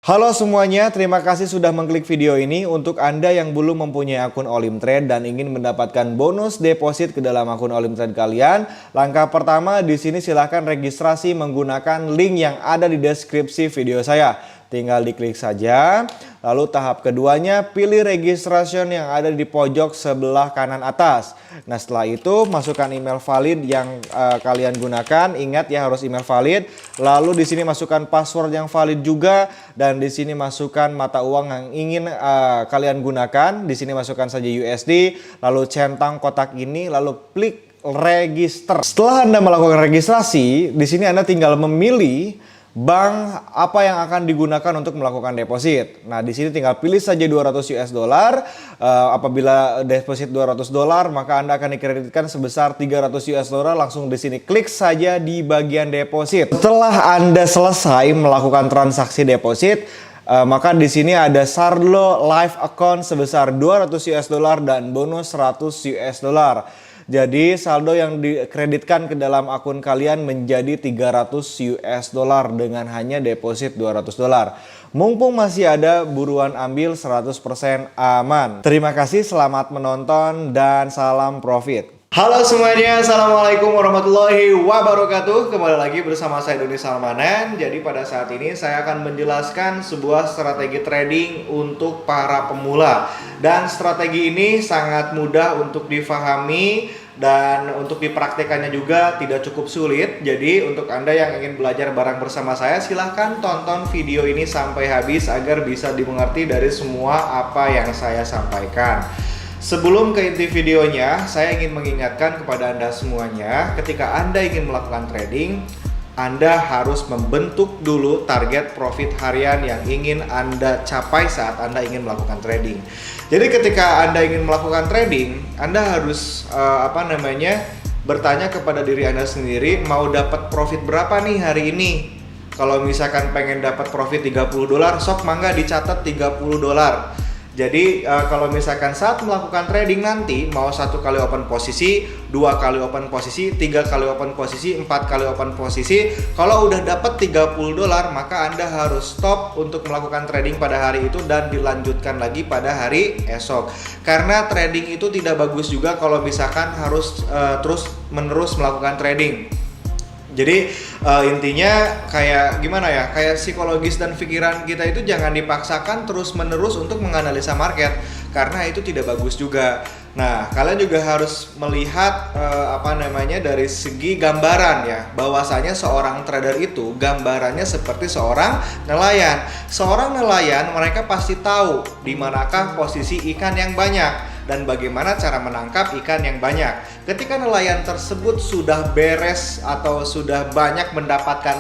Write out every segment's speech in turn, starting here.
Halo semuanya, terima kasih sudah mengklik video ini. Untuk Anda yang belum mempunyai akun Olim Trade dan ingin mendapatkan bonus deposit ke dalam akun Olim Trade kalian, langkah pertama di sini silahkan registrasi menggunakan link yang ada di deskripsi video saya. Tinggal diklik saja. Lalu tahap keduanya pilih registration yang ada di pojok sebelah kanan atas. Nah setelah itu masukkan email valid yang kalian gunakan. Ingat ya harus email valid. Lalu di sini masukkan password yang valid juga dan di sini masukkan mata uang yang ingin kalian gunakan. Di sini masukkan saja USD. Lalu centang kotak ini lalu klik register. Setelah Anda melakukan registrasi, di sini Anda tinggal memilih bank apa yang akan digunakan untuk melakukan deposit. Nah, di sini tinggal pilih saja 200 US dollar. Apabila deposit 200 dolar, maka Anda akan dikreditkan sebesar 300 US dollar. Langsung di sini klik saja di bagian deposit. Setelah Anda selesai melakukan transaksi deposit, maka di sini ada saldo live account sebesar 200 US dollar dan bonus 100 US dollar. Jadi saldo yang dikreditkan ke dalam akun kalian menjadi 300 US dollar dengan hanya deposit 200 dolar. Mumpung masih ada, buruan ambil 100% aman. Terima kasih, selamat menonton dan salam profit. Halo semuanya, assalamualaikum warahmatullahi wabarakatuh. Kembali lagi bersama saya Doni Salmanan. Jadi pada saat ini saya akan menjelaskan sebuah strategi trading untuk para pemula. Dan strategi ini sangat mudah untuk difahami dan untuk dipraktekannya juga tidak cukup sulit. Jadi untuk Anda yang ingin belajar bareng bersama saya, silahkan tonton video ini sampai habis agar bisa dimengerti dari semua apa yang saya sampaikan. Sebelum ke inti videonya, saya ingin mengingatkan kepada Anda semuanya, ketika Anda ingin melakukan trading, Anda harus membentuk dulu target profit harian yang ingin Anda capai saat Anda ingin melakukan trading. Jadi ketika Anda ingin melakukan trading, Anda harus bertanya kepada diri Anda sendiri, mau dapat profit berapa nih hari ini? Kalau misalkan pengen dapat profit 30 dolar, sok mangga dicatat 30 dolar. Jadi kalau misalkan saat melakukan trading nanti mau 1 kali open posisi, 2 kali open posisi, 3 kali open posisi, 4 kali open posisi, kalau udah dapat 30 dolar maka Anda harus stop untuk melakukan trading pada hari itu dan dilanjutkan lagi pada hari esok. Karena trading itu tidak bagus juga kalau misalkan harus terus menerus melakukan trading. Jadi intinya kayak gimana ya, kayak psikologis dan pikiran kita itu jangan dipaksakan terus menerus untuk menganalisa market, karena itu tidak bagus juga. Nah, kalian juga harus melihat dari segi gambaran ya, bahwasanya seorang trader itu gambarannya seperti seorang nelayan. Seorang nelayan mereka pasti tahu di manakah posisi ikan yang banyak dan bagaimana cara menangkap ikan yang banyak. Ketika nelayan tersebut sudah beres atau sudah banyak mendapatkan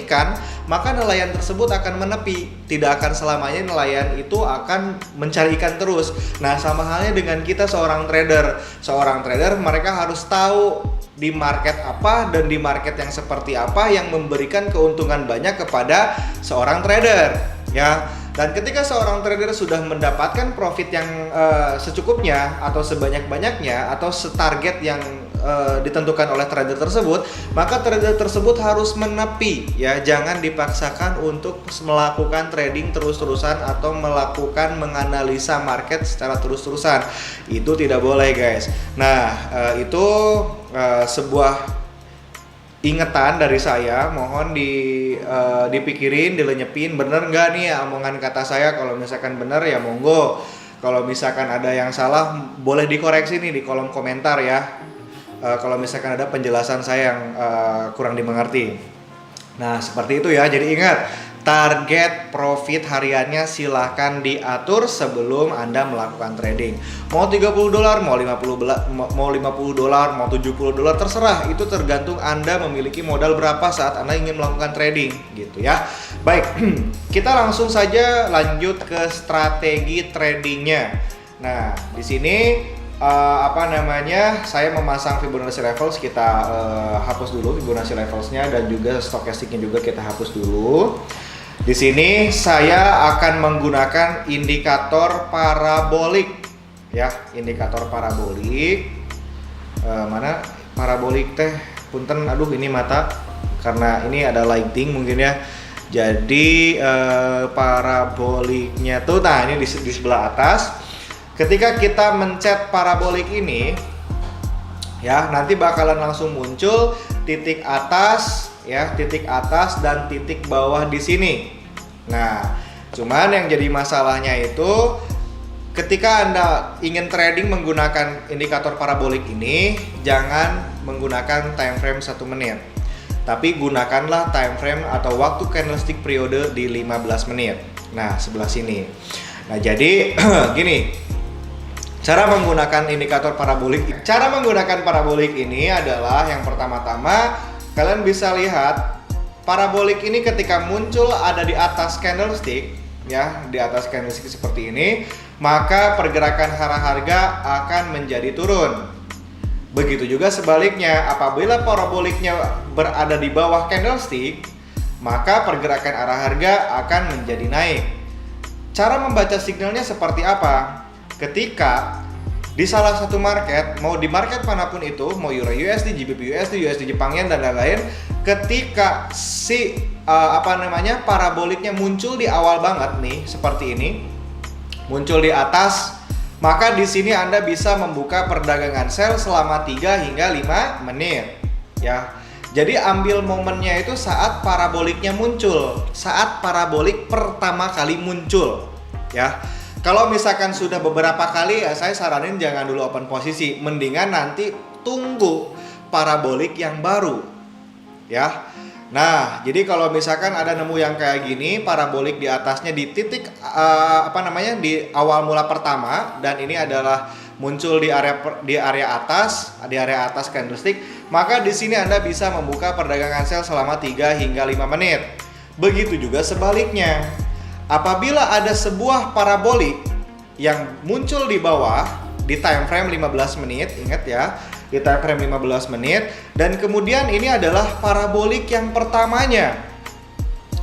ikan, maka nelayan tersebut akan menepi. Tidak akan selamanya nelayan itu akan mencari ikan terus. Nah, sama halnya dengan kita seorang trader. Seorang trader mereka harus tahu di market apa dan di market yang seperti apa yang memberikan keuntungan banyak kepada seorang trader, ya. Dan ketika seorang trader sudah mendapatkan profit yang secukupnya atau sebanyak-banyaknya atau setarget yang ditentukan oleh trader tersebut, maka trader tersebut harus menepi ya, jangan dipaksakan untuk melakukan trading terus-terusan atau melakukan menganalisa market secara terus-terusan. Itu tidak boleh, guys. Nah, itu sebuah ingetan dari saya, mohon dipikirin, dilenyepin, bener nggak nih omongan kata saya. Kalau misalkan bener ya monggo, kalau misalkan ada yang salah boleh dikoreksi nih di kolom komentar ya. Kalau misalkan ada penjelasan saya yang kurang dimengerti. Nah seperti itu ya, jadi ingat, target profit hariannya silahkan diatur sebelum Anda melakukan trading. Mau 30 dolar, mau 50 dolar, mau 70 dolar, terserah. Itu tergantung Anda memiliki modal berapa saat Anda ingin melakukan trading, gitu ya. Baik, kita langsung saja lanjut ke strategi tradingnya. Nah, di sini saya memasang Fibonacci levels. Kita hapus dulu Fibonacci levelsnya dan juga stochasticnya juga kita hapus dulu. Di sini saya akan menggunakan indikator parabolik ya, indikator parabolik. Mana parabolik teh? Punten, aduh ini mata karena ini ada lighting mungkin ya. Jadi paraboliknya tuh, nah ini di sebelah atas. Ketika kita mencet parabolik ini, ya nanti bakalan langsung muncul titik atas, ya titik atas dan titik bawah di sini. Nah, cuman yang jadi masalahnya itu ketika Anda ingin trading menggunakan indikator parabolik ini, jangan menggunakan time frame 1 menit. Tapi gunakanlah time frame atau waktu candlestick periode di 15 menit. Nah, sebelah sini. Nah, jadi gini. Cara menggunakan indikator parabolik. Cara menggunakan parabolik ini adalah yang pertama-tama kalian bisa lihat parabolik ini ketika muncul ada di atas candlestick, ya, di atas candlestick seperti ini, maka pergerakan harga akan menjadi turun. Begitu juga sebaliknya, apabila paraboliknya berada di bawah candlestick, maka pergerakan arah harga akan menjadi naik. Cara membaca signalnya seperti apa? Ketika di salah satu market, mau di market manapun itu, mau Euro USD, GBP USD, USD Jepang Yen dan lain-lain, ketika si paraboliknya muncul di awal banget nih, seperti ini, muncul di atas, maka di sini Anda bisa membuka perdagangan sell selama 3 hingga 5 menit, ya. Jadi ambil momennya itu saat paraboliknya muncul, saat parabolik pertama kali muncul, ya. Kalau misalkan sudah beberapa kali, ya saya saranin jangan dulu open posisi, mendingan nanti tunggu parabolik yang baru, ya. Nah, jadi kalau misalkan ada nemu yang kayak gini, parabolik di atasnya di titik di awal mula pertama, dan ini adalah muncul di area atas candlestick, maka di sini Anda bisa membuka perdagangan sell selama 3 hingga 5 menit. Begitu juga sebaliknya. Apabila ada sebuah parabolik yang muncul di bawah di time frame 15 menit, ingat ya, di time frame 15 menit, dan kemudian ini adalah parabolik yang pertamanya.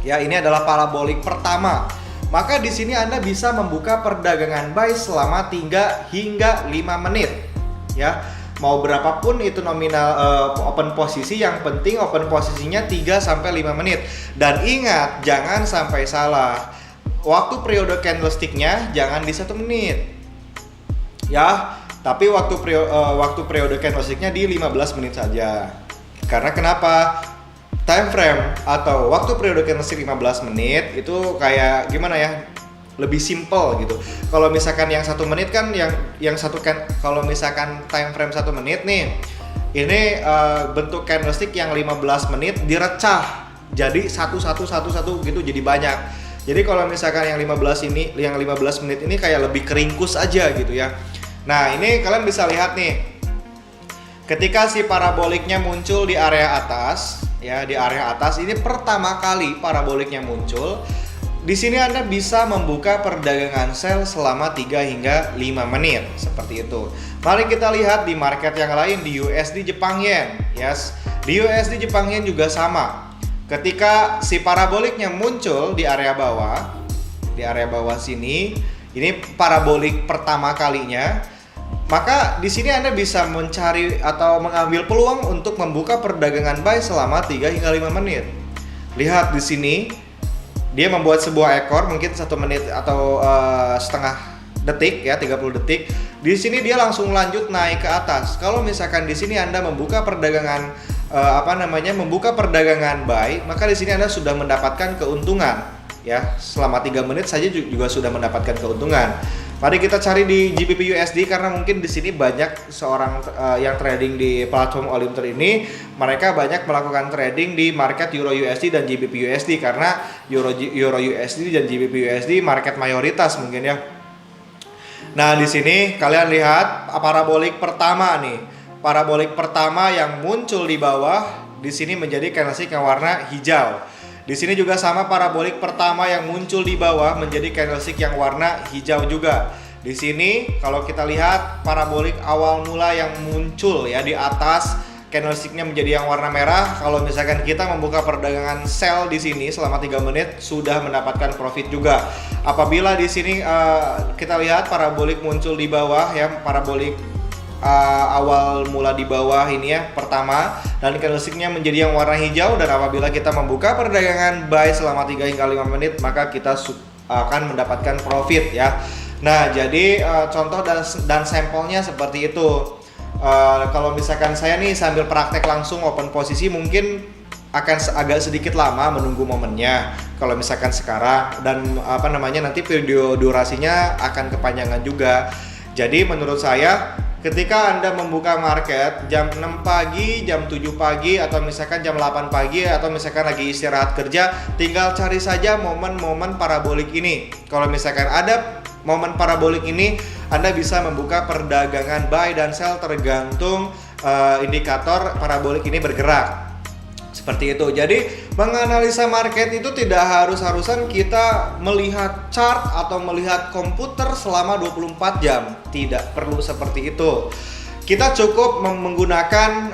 Ya, ini adalah parabolik pertama. Maka di sini Anda bisa membuka perdagangan buy selama 3 hingga 5 menit. Ya, mau berapapun itu nominal open posisi, yang penting open posisinya 3 sampai 5 menit. Dan ingat, jangan sampai salah. Waktu periode candlesticknya jangan di 1 menit, ya, tapi waktu periode candlesticknya di 15 menit saja. Karena kenapa? Time frame atau waktu periode candlestick 15 menit itu kayak gimana ya? Lebih simple gitu. Kalau misalkan yang 1 menit kan kalau misalkan time frame 1 menit nih, ini bentuk candlestick yang 15 menit direcah jadi satu gitu, jadi banyak. Jadi kalau misalkan yang 15 menit ini kayak lebih keringkus aja gitu ya. Nah, ini kalian bisa lihat nih. Ketika si paraboliknya muncul di area atas, ya, di area atas ini pertama kali paraboliknya muncul. Di sini Anda bisa membuka perdagangan sell selama 3 hingga 5 menit, seperti itu. Mari kita lihat di market yang lain, di USD Jepang Yen. Yes, di USD Jepang Yen juga sama. Ketika si paraboliknya muncul di area bawah sini, ini parabolik pertama kalinya, maka di sini Anda bisa mencari atau mengambil peluang untuk membuka perdagangan buy selama 3 hingga 5 menit. Lihat di sini, dia membuat sebuah ekor mungkin 1 menit atau setengah detik, ya, 30 detik. Di sini dia langsung lanjut naik ke atas. Kalau misalkan di sini Anda membuka perdagangan membuka perdagangan buy, maka di sini Anda sudah mendapatkan keuntungan, ya. Selama 3 menit saja juga sudah mendapatkan keuntungan. Mari kita cari di GBP USD, karena mungkin di sini banyak yang trading di platform Olimter ini, mereka banyak melakukan trading di market Euro USD dan GBP USD, karena Euro USD dan GBP USD market mayoritas mungkin ya. Nah, di sini kalian lihat parabolik pertama nih. Parabolik pertama yang muncul di bawah di sini menjadi candlestick yang warna hijau. Di sini juga sama, parabolik pertama yang muncul di bawah menjadi candlestick yang warna hijau juga. Di sini kalau kita lihat parabolik awal mula yang muncul, ya, di atas candlesticknya menjadi yang warna merah. Kalau misalkan kita membuka perdagangan sell di sini selama 3 menit sudah mendapatkan profit juga. Apabila di sini kita lihat parabolik muncul di bawah, ya, parabolik awal mula di bawah ini ya, pertama, dan candlesticknya menjadi yang warna hijau, dan apabila kita membuka perdagangan buy selama 3 hingga 5 menit maka kita akan mendapatkan profit ya. Nah, jadi contoh dan sampelnya seperti itu. Kalau misalkan saya nih sambil praktek langsung open posisi mungkin akan agak sedikit lama menunggu momennya kalau misalkan sekarang, dan nanti video durasinya akan kepanjangan juga. Jadi menurut saya ketika Anda membuka market jam 6 pagi, jam 7 pagi, atau misalkan jam 8 pagi, atau misalkan lagi istirahat kerja, tinggal cari saja momen-momen parabolik ini. Kalau misalkan ada momen parabolik ini, Anda bisa membuka perdagangan buy dan sell tergantung indikator parabolik ini bergerak. Seperti itu. Jadi menganalisa market itu tidak harusan kita melihat chart atau melihat komputer selama 24 jam. Tidak perlu seperti itu. Kita cukup menggunakan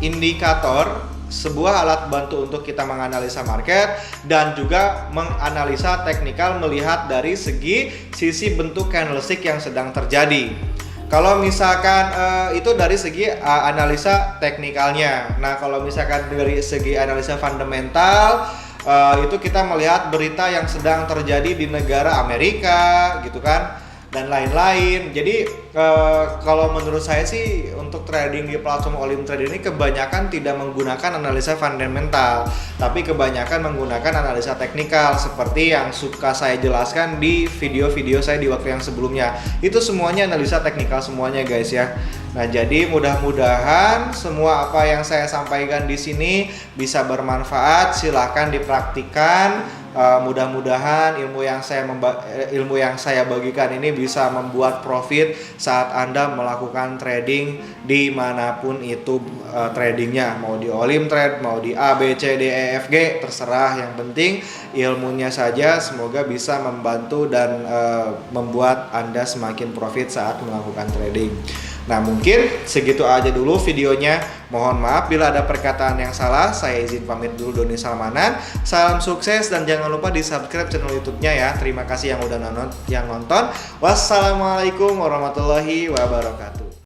indikator, sebuah alat bantu untuk kita menganalisa market, dan juga menganalisa teknikal melihat dari sisi bentuk candlestick yang sedang terjadi. Kalau misalkan itu dari segi analisa teknikalnya. Nah, kalau misalkan dari segi analisa fundamental, itu kita melihat berita yang sedang terjadi di negara Amerika gitu kan, dan lain-lain. Jadi kalau menurut saya sih untuk trading di platform Olim Trade ini kebanyakan tidak menggunakan analisa fundamental, tapi kebanyakan menggunakan analisa teknikal seperti yang suka saya jelaskan di video-video saya di waktu yang sebelumnya. Itu semuanya analisa teknikal semuanya guys ya. Nah, jadi mudah-mudahan semua apa yang saya sampaikan di sini bisa bermanfaat. Silahkan dipraktikkan. Mudah-mudahan ilmu yang saya bagikan ini bisa membuat profit saat Anda melakukan trading dimanapun itu tradingnya, mau di Olim Trade, mau di A, B, C, D, E, F, G, terserah. Yang penting ilmunya saja, semoga bisa membantu dan membuat Anda semakin profit saat melakukan trading. Nah, mungkin segitu aja dulu videonya. Mohon maaf bila ada perkataan yang salah. Saya izin pamit dulu, Doni Salmanan. Salam sukses dan jangan lupa di subscribe channel YouTube-nya ya. Terima kasih yang udah nonton. Wassalamualaikum warahmatullahi wabarakatuh.